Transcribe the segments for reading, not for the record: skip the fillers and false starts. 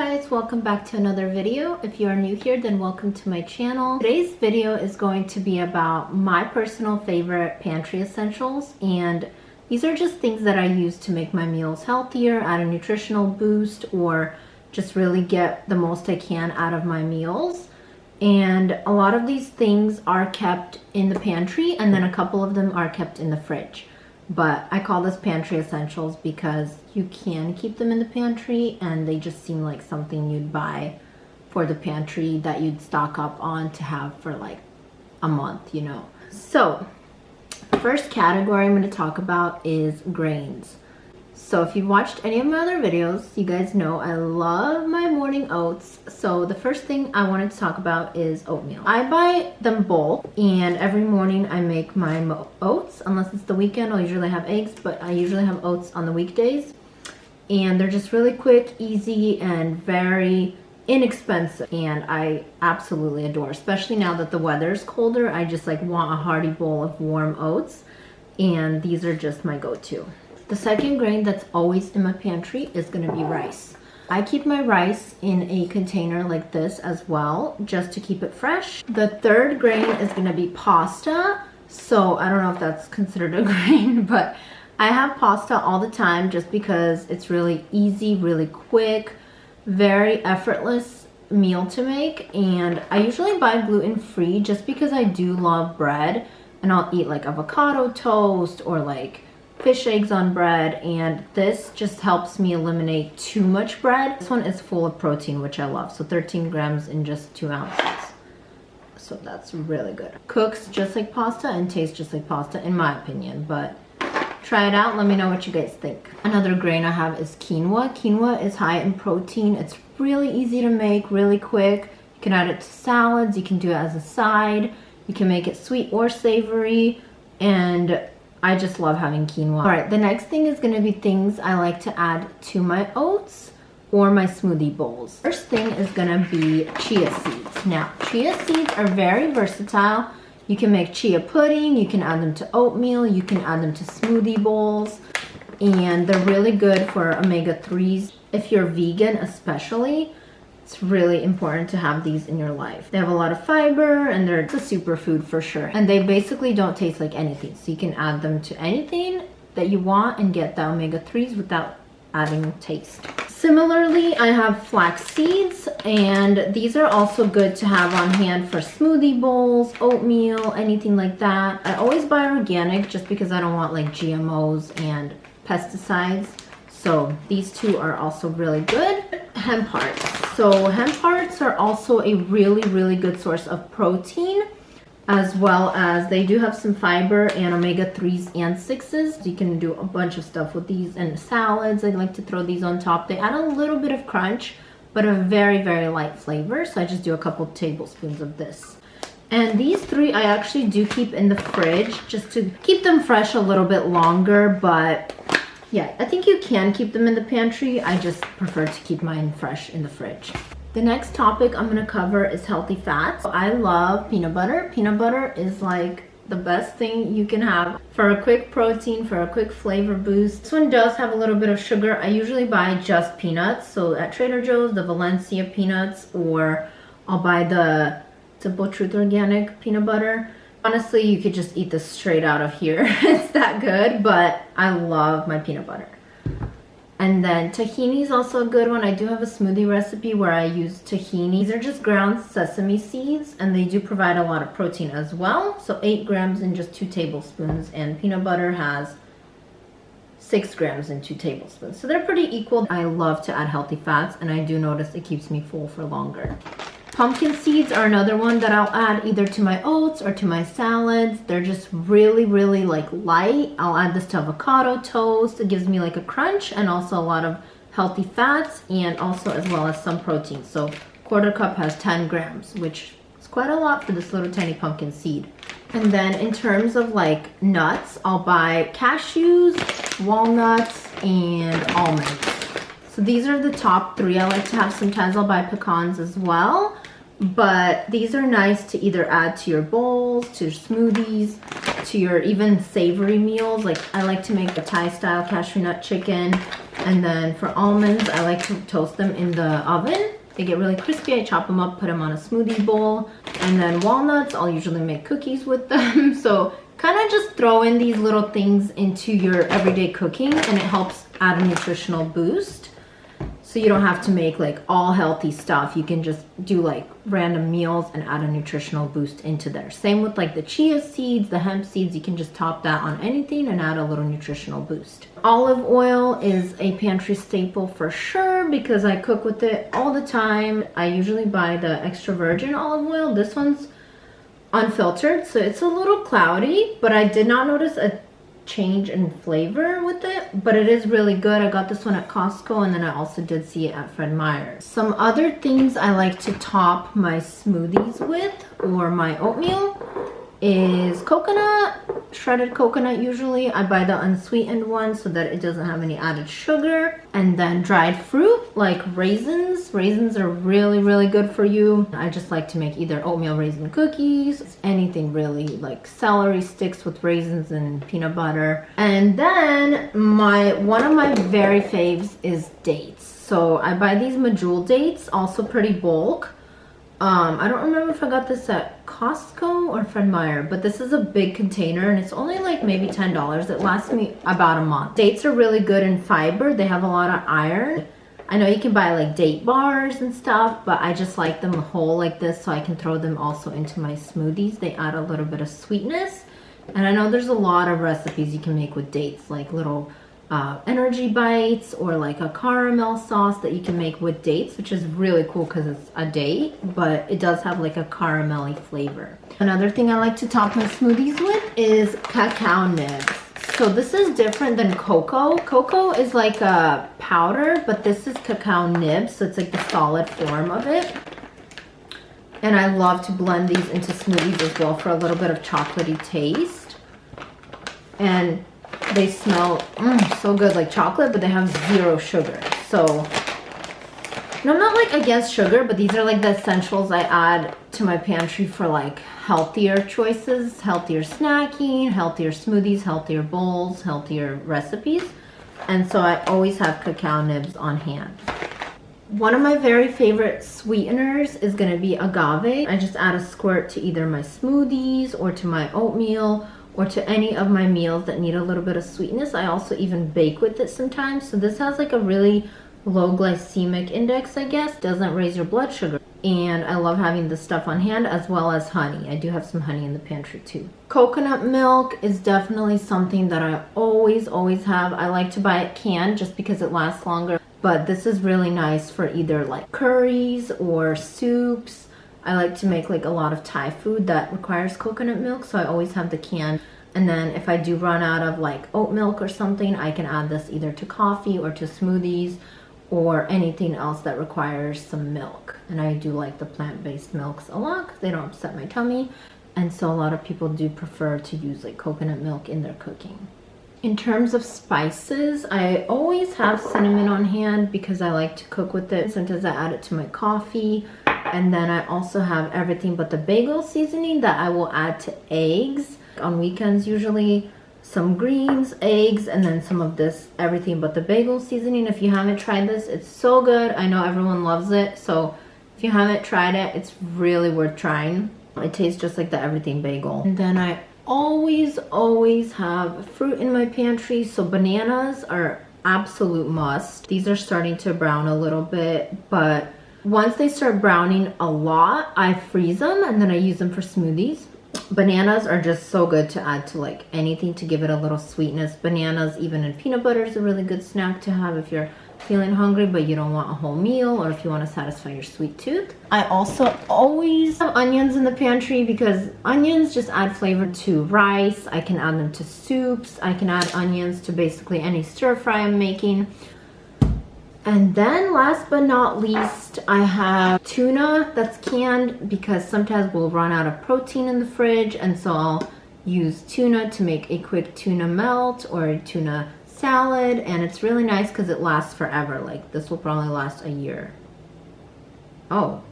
guys, welcome back to another video. If you are new here, then welcome to my channel. Today's video is going to be about my personal favorite pantry essentials, and these are just things that I use to make my meals healthier, add a nutritional boost, or just really get the most I can out of my meals. And a lot of these things are kept in the pantry, and then a couple of them are kept in the fridge. But I call this pantry essentials because you can keep them in the pantry and they just seem like something you'd buy for the pantry that you'd stock up on to have for like a month, you know. So first category I'm going to talk about is grains. So if you've watched any of my other videos, you guys know I love my morning oats. So the first thing I wanted to talk about is oatmeal. I buy them bulk, and every morning I make my oats. Unless it's the weekend, I'll usually have eggs, but I usually have oats on the weekdays. And they're just really quick, easy, and very inexpensive. And I absolutely adore, especially now that the weather's colder. I just like want a hearty bowl of warm oats, and these are just my go-to. The second grain that's always in my pantry is going to be rice. I keep my rice in a container like this as well, just to keep it fresh. The third grain is going to be pasta. So I don't know if that's considered a grain, but I have pasta all the time just because it's really easy, really quick, very effortless meal to make. And I usually buy gluten-free just because I do love bread, and I'll eat like avocado toast or like fish eggs on bread, and this just helps me eliminate too much bread. This one is full of protein, which I love. So 13 grams in just 2 ounces. So that's really good. Cooks just like pasta and tastes just like pasta in my opinion, but try it out. Let me know what you guys think. Another grain I have is quinoa. Quinoa is high in protein. It's really easy to make, really quick. You can add it to salads. You can do it as a side. You can make it sweet or savory, and I just love having quinoa. All right, the next thing is gonna be things I like to add to my oats or my smoothie bowls. First thing is gonna be chia seeds. Now, chia seeds are very versatile. You can make chia pudding, you can add them to oatmeal, you can add them to smoothie bowls, and they're really good for omega-3s. If you're vegan especially, it's really important to have these in your life. They have a lot of fiber, and they're a superfood for sure. And they basically don't taste like anything. So you can add them to anything that you want and get the omega-3s without adding taste. Similarly, I have flax seeds, and these are also good to have on hand for smoothie bowls, oatmeal, anything like that. I always buy organic just because I don't want like GMOs and pesticides. So these two are also really good. Hemp hearts. So hemp hearts are also a really good source of protein, as well as they do have some fiber and omega-3s and 6s. You can do a bunch of stuff with these, and salads, I like to throw these on top. They add a little bit of crunch, but a very light flavor. So I just do a couple tablespoons of this. And these three I actually do keep in the fridge just to keep them fresh a little bit longer, but yeah, I think you can keep them in the pantry. I just prefer to keep mine fresh in the fridge. The next topic I'm gonna cover is healthy fats. I love peanut butter. Peanut butter is like the best thing you can have for a quick protein, for a quick flavor boost. This one does have a little bit of sugar. I usually buy just peanuts. So at Trader Joe's, the Valencia peanuts, or I'll buy the Simple Truth Organic peanut butter. Honestly, you could just eat this straight out of here. It's that good, but I love my peanut butter. And then tahini is also a good one. I do have a smoothie recipe where I use tahini. These are just ground sesame seeds, and they do provide a lot of protein as well. So 8 grams in just 2 tablespoons, and peanut butter has 6 grams in 2 tablespoons. So they're pretty equal. I love to add healthy fats, and I do notice it keeps me full for longer. Pumpkin seeds are another one that I'll add either to my oats or to my salads. They're just really like light. I'll add this to avocado toast. It gives me like a crunch and also a lot of healthy fats, and also as well as some protein. So quarter cup has 10 grams, which is quite a lot for this little tiny pumpkin seed. And then in terms of like nuts, I'll buy cashews, walnuts, and almonds. So these are the top 3 I like to have. Sometimes I'll buy pecans as well. But these are nice to either add to your bowls, to your smoothies, to your even savory meals. Like I like to make a Thai style cashew nut chicken, And then for almonds, I like to toast them in the oven. They get really crispy. I chop them up, put them on a smoothie bowl. And then walnuts, I'll usually make cookies with them. So kind of just throw in these little things into your everyday cooking, and it helps add a nutritional boost. So you don't have to make like all healthy stuff. You can just do like random meals and add a nutritional boost into there. Same with like the chia seeds, the hemp seeds. You can just top that on anything and add a little nutritional boost. Olive oil is a pantry staple for sure because I cook with it all the time. I usually buy the extra virgin olive oil. This one's unfiltered, so it's a little cloudy, but I did not notice a change in flavor with it, but it is really good. I got this one at Costco, and then I also did see it at Fred Meyer's. Some other things I like to top my smoothies with, or my oatmeal, is coconut, shredded coconut usually. I buy the unsweetened one so that it doesn't have any added sugar. And then dried fruit like raisins. Raisins are really, really good for you. I just like to make either oatmeal raisin cookies, anything really, like celery sticks with raisins and peanut butter. And then one of my very faves is dates. So I buy these Medjool dates, also pretty bulk. I don't remember if I got this at Costco or Fred Meyer, but this is a big container and it's only like maybe $10. It lasts me about a month. Dates are really good in fiber. They have a lot of iron. I know you can buy like date bars and stuff, but I just like them whole like this so I can throw them also into my smoothies. They add a little bit of sweetness. And I know there's a lot of recipes you can make with dates, like little energy bites or like a caramel sauce that you can make with dates, which is really cool because it's a date, but it does have like a caramelly flavor. Another thing I like to top my smoothies with is cacao nibs. So this is different than cocoa. Cocoa is like a powder, but this is cacao nibs, so it's like the solid form of it. And I love to blend these into smoothies as well for a little bit of chocolatey taste. And they smell so good, like chocolate, but they have 0 sugar. So, and I'm not like against sugar, but these are like the essentials I add to my pantry for like healthier choices, healthier snacking, healthier smoothies, healthier bowls, healthier recipes. And so I always have cacao nibs on hand. One of my very favorite sweeteners is going to be agave. I just add a squirt to either my smoothies or to my oatmeal or to any of my meals that need a little bit of sweetness. I also even bake with it sometimes. So this has like a really low glycemic index, I guess. Doesn't raise your blood sugar. And I love having this stuff on hand, as well as honey. I do have some honey in the pantry too. Coconut milk is definitely something that I always have. I like to buy it canned just because it lasts longer. But this is really nice for either like curries or soups. I like to make like a lot of Thai food that requires coconut milk, so I always have the can. And then if I do run out of like oat milk or something, I can add this either to coffee or to smoothies or anything else that requires some milk. And I do like the plant-based milks a lot because they don't upset my tummy. And so a lot of people do prefer to use like coconut milk in their cooking. In terms of spices, I always have cinnamon on hand because I like to cook with it. Sometimes I add it to my coffee. And then I also have everything but the bagel seasoning that I will add to eggs. On weekends usually, some greens, eggs, and then some of this everything but the bagel seasoning. If you haven't tried this, it's so good. I know everyone loves it. So if you haven't tried it, it's really worth trying. It tastes just like the everything bagel. And then I always have fruit in my pantry. So bananas are absolute must. These are starting to brown a little bit, but once they start browning a lot, I freeze them and then I use them for smoothies. Bananas are just so good to add to like anything to give it a little sweetness. Bananas, even in peanut butter, is a really good snack to have if you're feeling hungry but you don't want a whole meal, or if you want to satisfy your sweet tooth. I also always have onions in the pantry because onions just add flavor to rice. I can add them to soups. I can add onions to basically any stir fry I'm making. And then last but not least, I have tuna that's canned because sometimes we'll run out of protein in the fridge, and so I'll use tuna to make a quick tuna melt or a tuna salad, and it's really nice because it lasts forever. Like this will probably last a year. Oh,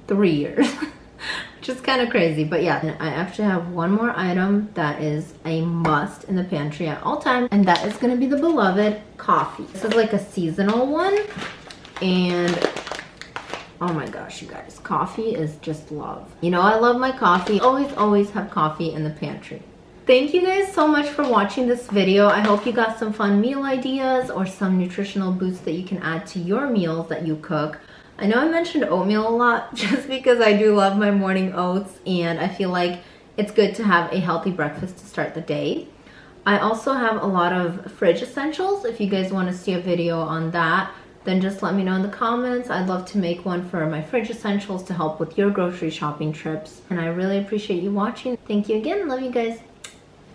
3 years. Just kind of crazy, but yeah. And I actually have one more item that is a must in the pantry at all times, and that is going to be the beloved coffee. This is like a seasonal one, and oh my gosh, you guys, coffee is just love. You know, I love my coffee. Always have coffee in the pantry. Thank you guys so much for watching this video. I hope you got some fun meal ideas or some nutritional boosts that you can add to your meals that you cook. I know I mentioned oatmeal a lot just because I do love my morning oats, and I feel like it's good to have a healthy breakfast to start the day. I also have a lot of fridge essentials. If you guys want to see a video on that, then just let me know in the comments. I'd love to make one for my fridge essentials to help with your grocery shopping trips. And I really appreciate you watching. Thank you again. Love you guys.